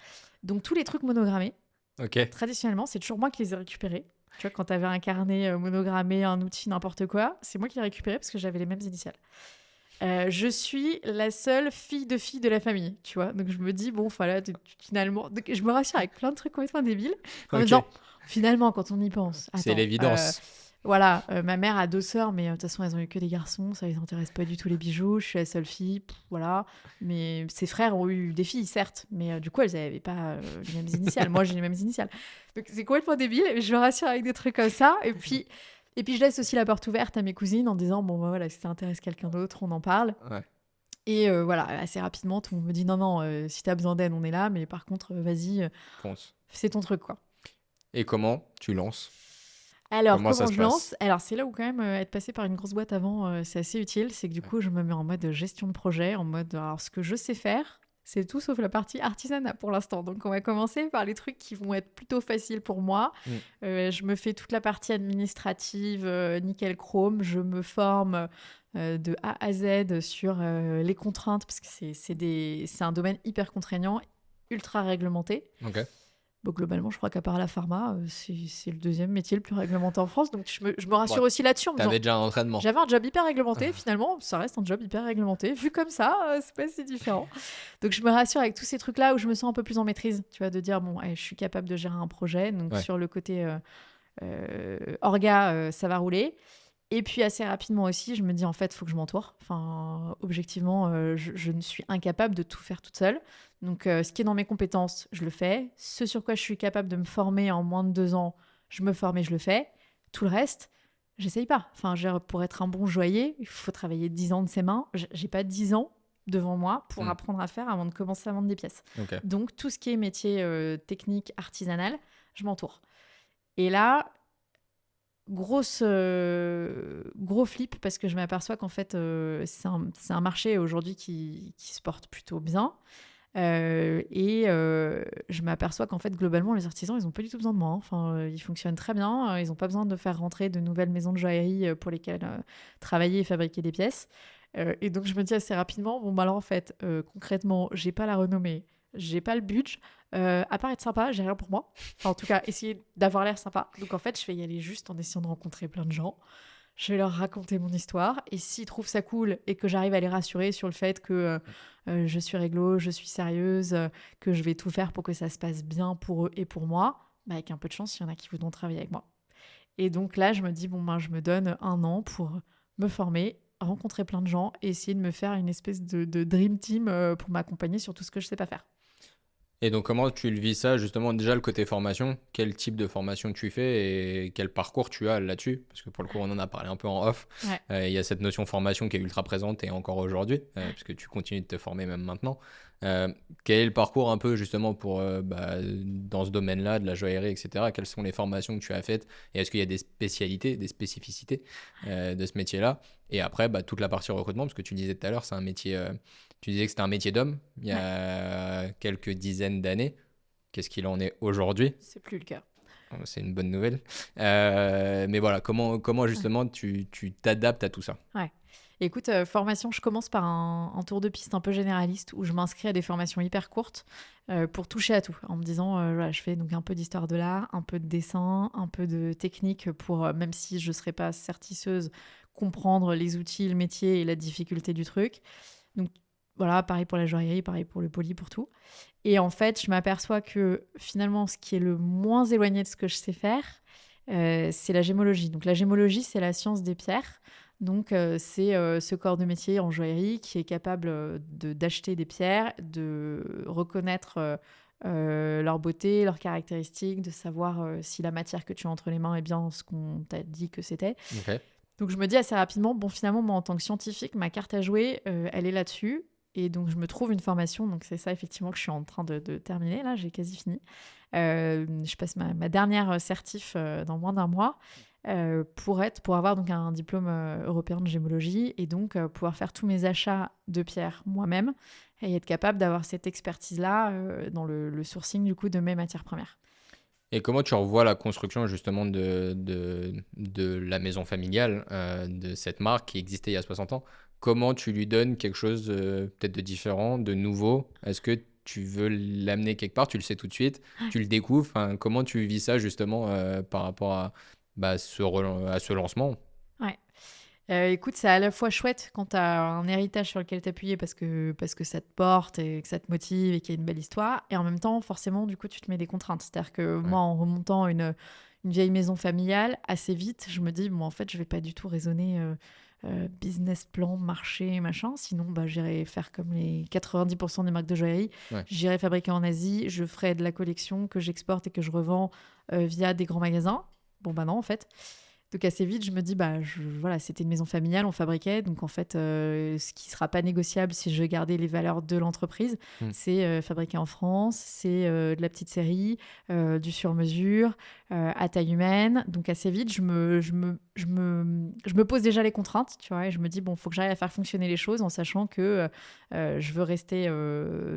Donc tous les trucs monogrammés, Ok. traditionnellement, c'est toujours moi qui les ai récupérés. Tu vois, quand tu avais un carnet monogrammé, un outil, n'importe quoi, c'est moi qui les récupéré parce que j'avais les mêmes initiales. Je suis la seule fille de la famille, tu vois. Donc je me dis, bon, voilà, finalement, donc, je me rassure avec plein de trucs complètement débiles. En me Ok. disant, finalement, quand on y pense, C'est attends, l'évidence. voilà, ma mère a 2 sœurs, mais de toute façon, elles ont eu que des garçons, ça les intéresse pas du tout les bijoux. Je suis la seule fille, voilà. Mais ses frères ont eu des filles, certes, mais du coup, elles n'avaient pas les mêmes initiales. Moi, j'ai les mêmes initiales. Donc c'est complètement débile, mais je me rassure avec des trucs comme ça. Et puis, je laisse aussi la porte ouverte à mes cousines en disant, bon, bah, voilà, si ça intéresse quelqu'un d'autre, on en parle. Ouais. Et voilà, assez rapidement, tout le monde me dit, non, non, si t'as besoin d'aide, on est là, mais par contre, vas-y, Fonce. c'est ton truc, quoi. Et comment tu lances? Alors, Comment ça comment se je lance? passe? Alors, c'est là où quand même être passé par une grosse boîte avant, c'est assez utile. C'est que du coup, je me mets en mode gestion de projet, en mode, alors ce que je sais faire, c'est tout sauf la partie artisanat pour l'instant. Donc, on va commencer par les trucs qui vont être plutôt faciles pour moi. Mm. Je me fais toute la partie administrative, nickel chrome. Je me forme de A à Z sur les contraintes, parce que c'est un domaine hyper contraignant, ultra réglementé. Ok. Bon, globalement, je crois qu'à part la pharma, c'est le deuxième métier le plus réglementé en France. Donc, je me rassure Bon, aussi là-dessus en me disant, t'avais déjà un entraînement. j'avais un job hyper réglementé. Finalement, ça reste un job hyper réglementé. Vu comme ça, c'est pas si différent. Donc, je me rassure avec tous ces trucs-là où je me sens un peu plus en maîtrise. Tu vois, de dire, bon, je suis capable de gérer un projet. Donc, Ouais. sur le côté orga, ça va rouler. Et puis assez rapidement aussi, je me dis en fait, il faut que je m'entoure. Enfin, objectivement, je ne suis incapable de tout faire toute seule. Donc, ce qui est dans mes compétences, je le fais. Ce sur quoi je suis capable de me former en moins de 2 ans, je me forme et je le fais. Tout le reste, j'essaye pas. Enfin, pour être un bon joaillier, il faut travailler 10 ans de ses mains. J'ai pas 10 ans devant moi pour apprendre à faire avant de commencer à vendre des pièces. Ok. Donc, tout ce qui est métier technique, artisanal, je m'entoure. Et là, gros flip parce que je m'aperçois qu'en fait c'est un marché aujourd'hui qui se porte plutôt bien et je m'aperçois qu'en fait globalement les artisans ils ont pas du tout besoin de moi, hein. Enfin ils fonctionnent très bien, ils ont pas besoin de faire rentrer de nouvelles maisons de joaillerie pour lesquelles travailler et fabriquer des pièces. Et donc je me dis assez rapidement, bon bah alors en fait concrètement j'ai pas la renommée, j'ai pas le budget, à part être sympa, j'ai rien pour moi. Enfin, en tout cas, essayer d'avoir l'air sympa. Donc en fait, je vais y aller juste en essayant de rencontrer plein de gens. Je vais leur raconter mon histoire. Et s'ils trouvent ça cool et que j'arrive à les rassurer sur le fait que je suis réglo, je suis sérieuse, que je vais tout faire pour que ça se passe bien pour eux et pour moi, bah, avec un peu de chance, il y en a qui voudront travailler avec moi. Et donc là, je me dis, bon, ben, je me donne 1 an pour me former, rencontrer plein de gens et essayer de me faire une espèce de dream team pour m'accompagner sur tout ce que je sais pas faire. Et donc, comment tu le vis ça, justement, déjà le côté formation? Quel type de formation tu fais et quel parcours tu as là-dessus? Parce que pour le coup, on en a parlé un peu en off. Ouais. Il y a cette notion formation qui est ultra présente et encore aujourd'hui, puisque tu continues de te former même maintenant. Quel est le parcours un peu, justement, pour, dans ce domaine-là, de la joaillerie, etc. Quelles sont les formations que tu as faites? Et est-ce qu'il y a des spécialités, des spécificités de ce métier-là? Et après, toute la partie recrutement, parce que tu disais tout à l'heure, c'est un métier... Tu disais que c'était un métier d'homme il y a quelques dizaines d'années. Qu'est-ce qu'il en est aujourd'hui? C'est plus le cas. C'est une bonne nouvelle. Mais voilà, comment justement tu t'adaptes à tout ça? Ouais. Écoute, formation, je commence par un tour de piste un peu généraliste où je m'inscris à des formations hyper courtes pour toucher à tout, en me disant, voilà, je fais donc un peu d'histoire de l'art, un peu de dessin, un peu de technique pour, même si je ne serais pas certisseuse, comprendre les outils, le métier et la difficulté du truc. Donc voilà, pareil pour la joaillerie, pareil pour le poly, pour tout. Et en fait, je m'aperçois que finalement, ce qui est le moins éloigné de ce que je sais faire, c'est la gémologie. Donc la gémologie, c'est la science des pierres. Donc c'est ce corps de métier en joaillerie qui est capable d'acheter des pierres, de reconnaître leur beauté, leurs caractéristiques, de savoir si la matière que tu as entre les mains est bien ce qu'on t'a dit que c'était. Ok. Donc je me dis assez rapidement, bon finalement moi en tant que scientifique, ma carte à jouer, elle est là-dessus. Et donc je me trouve une formation, donc c'est ça effectivement que je suis en train de terminer, là j'ai quasi fini. Je passe ma dernière certif dans moins d'un mois pour avoir donc un diplôme européen de gémologie et donc pouvoir faire tous mes achats de pierres moi-même et être capable d'avoir cette expertise-là dans le sourcing du coup de mes matières premières. Et comment tu revois la construction justement de la maison familiale, de cette marque qui existait il y a 60 ans? comment tu lui donnes quelque chose peut-être de différent, de nouveau? Est-ce que tu veux l'amener quelque part, tu le sais tout de suite, tu le découvres, enfin, comment tu vis ça justement par rapport à, à ce lancement? Ouais. Écoute, c'est à la fois chouette quand tu as un héritage sur lequel t'appuyer parce que ça te porte et que ça te motive et qu'il y a une belle histoire. Et en même temps, forcément, du coup, tu te mets des contraintes. C'est-à-dire que Ouais. moi, en remontant une vieille maison familiale, assez vite, je me dis, bon, en fait, je vais pas du tout raisonner business plan, marché, machin. Sinon, bah, j'irai faire comme les 90% des marques de joaillerie. Ouais. J'irai fabriquer en Asie, je ferai de la collection que j'exporte et que je revends via des grands magasins. Bon, bah non, en fait. Donc assez vite, je me dis, voilà, c'était une maison familiale, on fabriquait. Donc en fait, ce qui ne sera pas négociable si je gardais les valeurs de l'entreprise, Mm. c'est fabriquer en France, c'est de la petite série, du sur-mesure, à taille humaine. Donc assez vite, je me pose déjà les contraintes, tu vois, et je me dis, bon, il faut que j'arrive à faire fonctionner les choses en sachant que je veux rester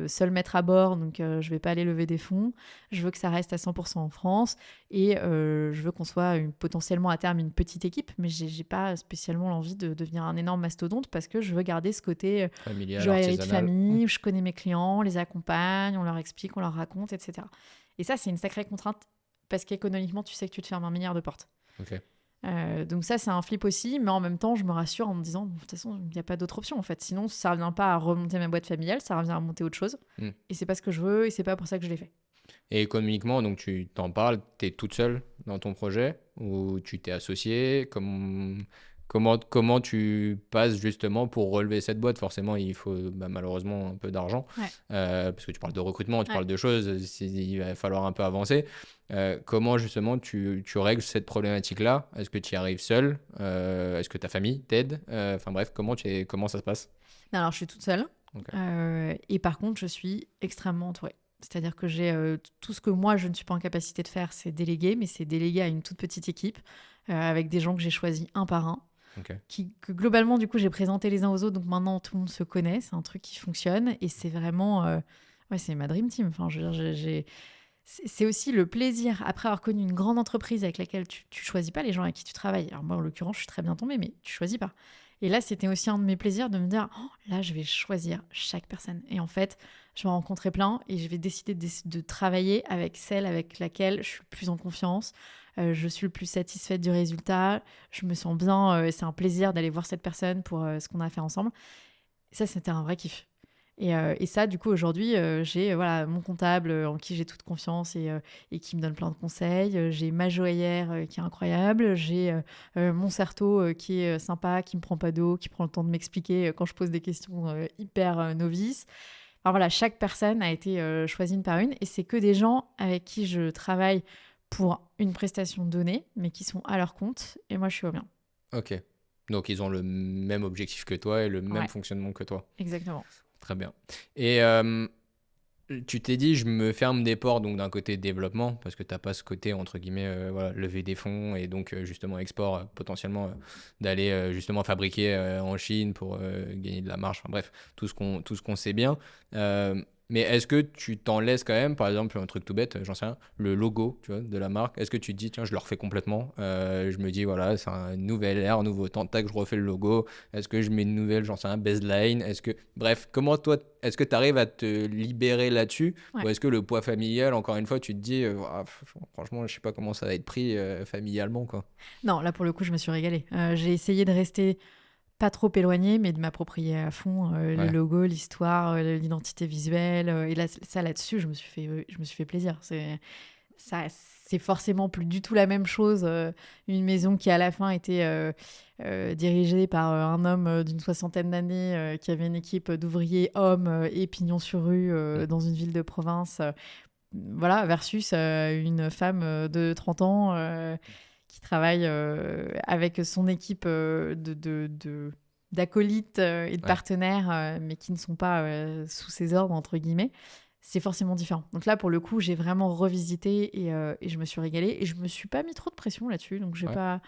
seul maître à bord, donc je ne vais pas aller lever des fonds. Je veux que ça reste à 100% en France. Et je veux qu'on soit potentiellement à terme une petite équipe, mais j'ai pas spécialement l'envie de devenir un énorme mastodonte parce que je veux garder ce côté Familial, joaillerie de artisanal. famille, je connais mes clients, on les accompagne, on leur explique, on leur raconte, etc. Et ça, c'est une sacrée contrainte parce qu'économiquement, tu sais que tu te fermes un milliard de portes. Ok. Donc ça, c'est un flip aussi, mais en même temps, je me rassure en me disant, de toute façon, il n'y a pas d'autre option en fait. Sinon, ça revient pas à remonter ma boîte familiale, ça revient à monter autre chose. Mm. Et c'est pas ce que je veux, et c'est pas pour ça que je l'ai fait. Et économiquement, donc tu t'en parles, tu es toute seule dans ton projet ou tu t'es associée? Comment tu passes justement pour relever cette boîte? Forcément, il faut malheureusement un peu d'argent Ouais. parce que tu parles de recrutement, tu Ouais. parles de choses, il va falloir un peu avancer. Comment justement tu règles cette problématique-là? Est-ce que tu y arrives seule? Est-ce que ta famille t'aide? Enfin bref, comment ça se passe? Non, alors, je suis toute seule. Ok. Et par contre, je suis extrêmement entourée. C'est-à-dire que j'ai tout ce que moi, je ne suis pas en capacité de faire, c'est déléguer, mais c'est déléguer à une toute petite équipe avec des gens que j'ai choisis un par un, Ok. que globalement, du coup, j'ai présenté les uns aux autres. Donc maintenant, tout le monde se connaît. C'est un truc qui fonctionne. Et c'est vraiment... ouais, c'est ma dream team. Enfin, je veux dire, c'est aussi le plaisir, après avoir connu une grande entreprise avec laquelle tu choisis pas les gens avec qui tu travailles. Alors moi, en l'occurrence, je suis très bien tombée, mais tu choisis pas. Et là, c'était aussi un de mes plaisirs de me dire, oh, là, je vais choisir chaque personne. Et en fait, je vais en rencontrer plein et je vais décider de travailler avec celle avec laquelle je suis le plus en confiance. Je suis le plus satisfaite du résultat. Je me sens bien. C'est un plaisir d'aller voir cette personne pour ce qu'on a fait ensemble. Et ça, c'était un vrai kiff. Et ça, du coup, aujourd'hui, j'ai voilà, mon comptable en qui j'ai toute confiance et qui me donne plein de conseils. J'ai ma joaillère qui est incroyable. J'ai mon certo qui est sympa, qui me prend pas d'eau, qui prend le temps de m'expliquer quand je pose des questions hyper novices. Enfin voilà, chaque personne a été choisie une par une et c'est que des gens avec qui je travaille pour une prestation donnée, mais qui sont à leur compte et moi, je suis au mien. Ok. Donc ils ont le même objectif que toi et le même Ouais, fonctionnement que toi. exactement. Très bien. Et tu t'es dit, je me ferme des ports, donc d'un côté développement, parce que tu n'as pas ce côté, entre guillemets, voilà, lever des fonds et donc justement export, potentiellement d'aller justement fabriquer en Chine pour gagner de la marge. Enfin bref, tout ce qu'on sait bien. Mais est-ce que tu t'en laisses quand même, par exemple, un truc tout bête, j'en sais rien, le logo, tu vois, de la marque, est-ce que tu te dis, tiens, je le refais complètement, je me dis, voilà, c'est un nouvel air, un nouveau tac, je refais le logo, est-ce que je mets une nouvelle, j'en sais rien, baseline, bref, comment toi, est-ce que tu arrives à te libérer là-dessus, Ouais. ou est-ce que le poids familial, encore une fois, tu te dis, franchement, je sais pas comment ça va être pris familialement, quoi. Non, là, pour le coup, je me suis régalée. J'ai essayé de rester pas trop éloignée, mais de m'approprier à fond le Ouais. logo, l'histoire, l'identité visuelle. Et là, ça, là-dessus, je me suis fait plaisir. C'est forcément plus du tout la même chose. Une maison qui, à la fin, était dirigée par un homme d'une soixantaine d'années qui avait une équipe d'ouvriers hommes et pignon sur rue Mm. dans une ville de province. Voilà, versus une femme de 30 ans qui travaille avec son équipe d'acolytes et de Ouais. partenaires, mais qui ne sont pas sous ses ordres, entre guillemets, c'est forcément différent. Donc là, pour le coup, j'ai vraiment revisité et je me suis régalée. Et je me suis pas mis trop de pression là-dessus. Donc j'ai Ouais. pas...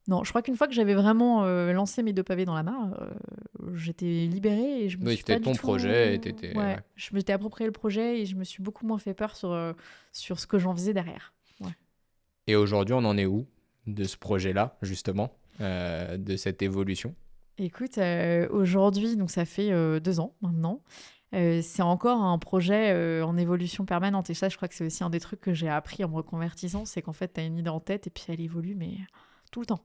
Non, je crois qu'une fois que j'avais vraiment lancé mes deux pavés dans la mare, j'étais libérée et je me Oui, suis c'était pas du ton projet et tout... t'étais... Ouais, Ouais. je m'étais approprié le projet et je me suis beaucoup moins fait peur sur ce que j'en faisais derrière. Ouais. Et aujourd'hui, on en est où de ce projet-là, justement, de cette évolution? Écoute, aujourd'hui, donc ça fait 2 ans maintenant, c'est encore un projet en évolution permanente. Et ça, je crois que c'est aussi un des trucs que j'ai appris en me reconvertissant, c'est qu'en fait, tu as une idée en tête et puis elle évolue, mais tout le temps.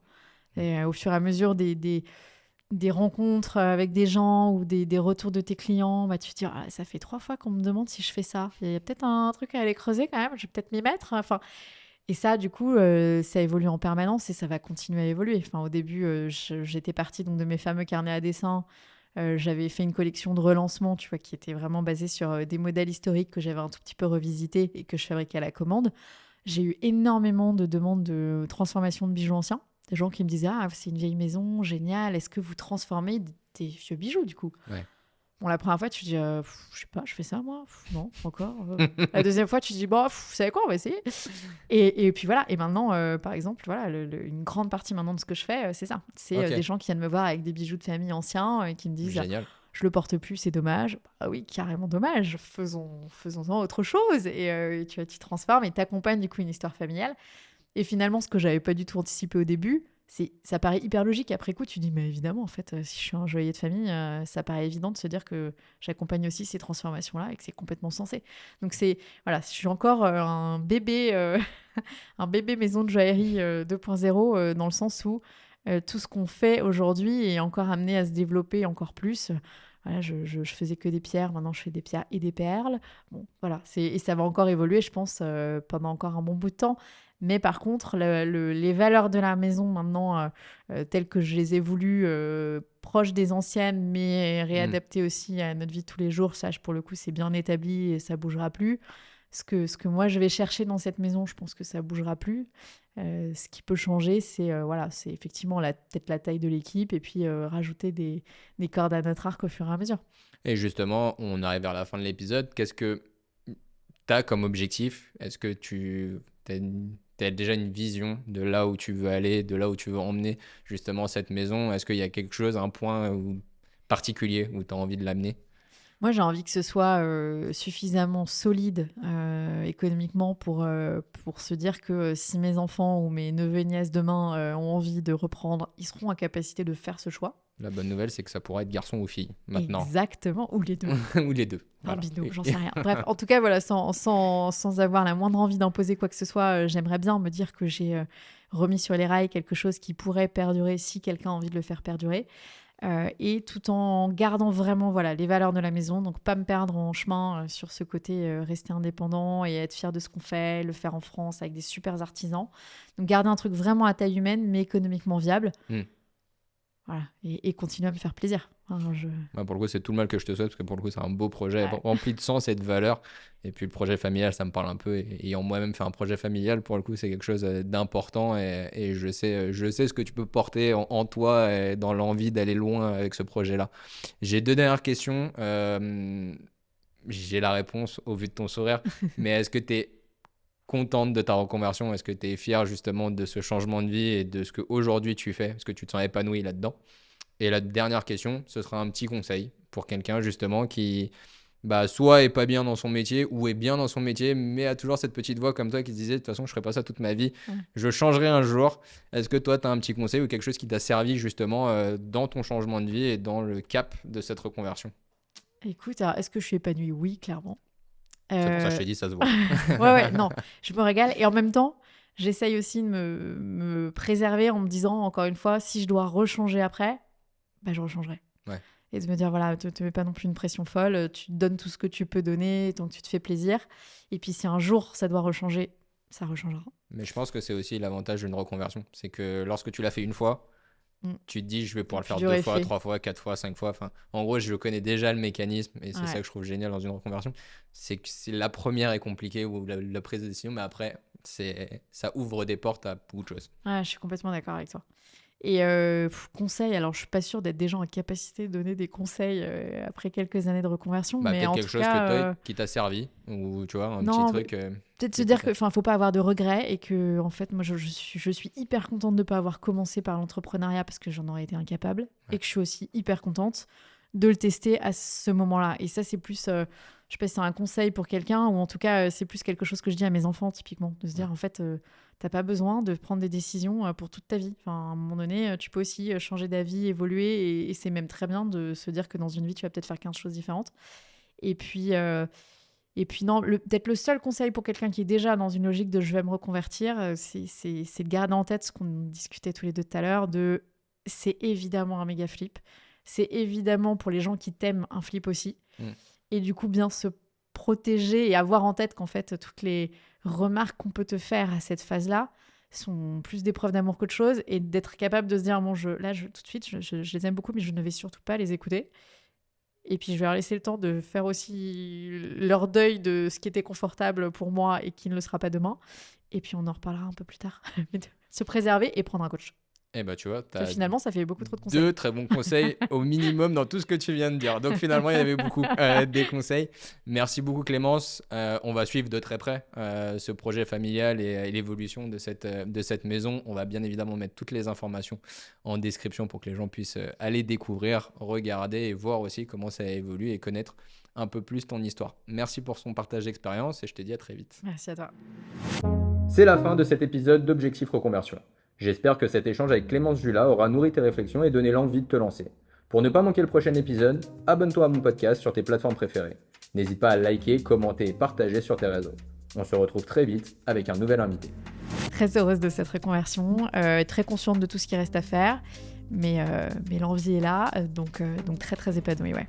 Et au fur et à mesure des rencontres avec des gens ou des retours de tes clients, bah, tu te dis, ah, ça fait 3 fois qu'on me demande si je fais ça. Il y a peut-être un truc à aller creuser quand même, je vais peut-être m'y mettre. Enfin, et ça, du coup, ça évolue en permanence et ça va continuer à évoluer. Enfin, au début, j'étais partie donc, de mes fameux carnets à dessin. J'avais fait une collection de relancement, tu vois, qui était vraiment basée sur des modèles historiques que j'avais un tout petit peu revisités et que je fabriquais à la commande. J'ai eu énormément de demandes de transformation de bijoux anciens. Des gens qui me disaient, ah, c'est une vieille maison, génial, est-ce que vous transformez des vieux bijoux, du coup? Ouais. Bon, la première fois, tu dis, je sais pas, je fais ça, moi? Non, pas encore. La deuxième fois, tu dis, bon, vous savez quoi, on va essayer. Et puis voilà, et maintenant, par exemple, voilà, une grande partie maintenant de ce que je fais, c'est ça. C'est Ok. des gens qui viennent me voir avec des bijoux de famille anciens et qui me disent, Génial. je le porte plus, c'est dommage. Ah oui, carrément dommage. Faisons-en autre chose. Et tu transformes et t'accompagnes du coup une histoire familiale. Et finalement, ce que j'avais pas du tout anticipé au début, ça paraît hyper logique. Après coup, tu dis, mais évidemment, en fait, si je suis un joaillier de famille, ça paraît évident de se dire que j'accompagne aussi ces transformations-là et que c'est complètement sensé. Donc voilà, je suis encore un bébé, un bébé maison de joaillerie 2.0 dans le sens où tout ce qu'on fait aujourd'hui est encore amené à se développer encore plus. Voilà, je faisais que des pierres, maintenant je fais des pierres et des perles. Bon, voilà, et ça va encore évoluer, je pense, pendant encore un bon bout de temps. Mais par contre, les valeurs de la maison maintenant, telles que je les ai voulues, proches des anciennes, mais réadaptées aussi à notre vie de tous les jours, ça, pour le coup, c'est bien établi et ça bougera plus. Ce que moi, je vais chercher dans cette maison, je pense que ça bougera plus. Ce qui peut changer, c'est effectivement peut-être la taille de l'équipe et puis rajouter des cordes à notre arc au fur et à mesure. Et justement, on arrive vers la fin de l'épisode. Qu'est-ce que tu as comme objectif? Est-ce que tu as déjà une vision de là où tu veux aller, de là où tu veux emmener justement cette maison? Est-ce qu'il y a quelque chose, un point particulier où tu as envie de l'amener? Moi, j'ai envie que ce soit suffisamment solide économiquement pour se dire que si mes enfants ou mes neveux et nièces demain ont envie de reprendre, ils seront en capacité de faire ce choix. La bonne nouvelle, c'est que ça pourra être garçon ou fille maintenant. Exactement, ou les deux. Ou les deux. Un Voilà. binôme, j'en sais rien. Bref, en tout cas, voilà, sans avoir la moindre envie d'imposer quoi que ce soit, j'aimerais bien me dire que j'ai remis sur les rails quelque chose qui pourrait perdurer si quelqu'un a envie de le faire perdurer. Et tout en gardant vraiment voilà, les valeurs de la maison, donc pas me perdre en chemin sur ce côté rester indépendant et être fier de ce qu'on fait, le faire en France avec des super artisans. Donc garder un truc vraiment à taille humaine, mais économiquement viable. Voilà, et continuer à me faire plaisir. Pour le coup, c'est tout le mal que je te souhaite, parce que pour le coup, c'est un beau projet Ouais. rempli de sens et de valeurs. Et puis le projet familial, ça me parle un peu. Et ayant moi-même fait un projet familial, pour le coup, c'est quelque chose d'important. Et je sais ce que tu peux porter en toi et dans l'envie d'aller loin avec ce projet-là. J'ai 2 dernières questions. J'ai la réponse au vu de ton sourire. Mais est-ce que tu es contente de ta reconversion? Est-ce que tu es fière justement de ce changement de vie et de ce qu'aujourd'hui tu fais? Est-ce que tu te sens épanoui là-dedans? Et la dernière question, ce sera un petit conseil pour quelqu'un justement qui soit est pas bien dans son métier ou est bien dans son métier, mais a toujours cette petite voix comme toi qui se disait de toute façon, je ferai pas ça toute ma vie, je changerai un jour. Est-ce que toi, tu as un petit conseil ou quelque chose qui t'a servi justement dans ton changement de vie et dans le cap de cette reconversion? Écoute, alors, est-ce que je suis épanouie? Oui, clairement. C'est pour ça que je t'ai dit, ça se voit. Ouais, non, je me régale. Et en même temps, j'essaye aussi de me préserver en me disant, encore une fois, si je dois rechanger après, je rechangerai. Ouais. Et de me dire, voilà, te mets pas non plus une pression folle, tu donnes tout ce que tu peux donner tant que tu te fais plaisir. Et puis si un jour ça doit rechanger, ça rechangera. Mais je pense que c'est aussi l'avantage d'une reconversion. C'est que lorsque tu l'as fait une fois, tu te dis, je vais pouvoir le faire 2 fois, 3 fois, 4 fois, 5 fois. Enfin, en gros, je connais déjà le mécanisme et c'est ça que je trouve génial dans une reconversion. C'est que la première est compliquée ou la prise de décision, mais après, ça ouvre des portes à beaucoup de choses. Ouais, je suis complètement d'accord avec toi. Et conseils, alors je suis pas sûre d'être déjà en capacité de donner des conseils après quelques années de reconversion, mais en quelque tout chose cas, qui t'a servi ou tu vois, un non, petit truc. peut-être se dire que, faut pas avoir de regrets et que, en fait, moi, je suis hyper contente de pas avoir commencé par l'entrepreneuriat parce que j'en aurais été incapable et que je suis aussi hyper contente de le tester à ce moment-là. Et ça, c'est plus, je sais pas si c'est un conseil pour quelqu'un ou en tout cas, c'est plus quelque chose que je dis à mes enfants typiquement, de se dire en fait, t'as pas besoin de prendre des décisions pour toute ta vie. Enfin, à un moment donné, tu peux aussi changer d'avis, évoluer et c'est même très bien de se dire que dans une vie, tu vas peut-être faire 15 choses différentes. Et puis, non, peut-être le seul conseil pour quelqu'un qui est déjà dans une logique de je vais me reconvertir, c'est de garder en tête ce qu'on discutait tous les deux tout à l'heure, c'est évidemment un méga flip. C'est évidemment pour les gens qui t'aiment un flip aussi. Et du coup, bien se protéger et avoir en tête qu'en fait, toutes les remarques qu'on peut te faire à cette phase-là sont plus des preuves d'amour qu'autre chose et d'être capable de se dire, bon, tout de suite, je les aime beaucoup, mais je ne vais surtout pas les écouter. Et puis, je vais leur laisser le temps de faire aussi leur deuil de ce qui était confortable pour moi et qui ne le sera pas demain. Et puis, on en reparlera un peu plus tard. Mais de se préserver et prendre un coach. Eh ben, tu vois, Parce que finalement, ça fait beaucoup trop de conseils. 2 très bons conseils au minimum dans tout ce que tu viens de dire. Donc finalement, il y avait beaucoup des conseils. Merci beaucoup Clémence. On va suivre de très près ce projet familial et l'évolution de cette maison. On va bien évidemment mettre toutes les informations en description pour que les gens puissent aller découvrir, regarder et voir aussi comment ça évolue et connaître un peu plus ton histoire. Merci pour son partage d'expérience et je te dis à très vite. Merci à toi. C'est la fin de cet épisode d'Objectif Reconversion. J'espère que cet échange avec Clémence Julat aura nourri tes réflexions et donné l'envie de te lancer. Pour ne pas manquer le prochain épisode, abonne-toi à mon podcast sur tes plateformes préférées. N'hésite pas à liker, commenter et partager sur tes réseaux. On se retrouve très vite avec un nouvel invité. Très heureuse de cette reconversion, très consciente de tout ce qui reste à faire, mais l'envie est là, donc très très épanouie, ouais.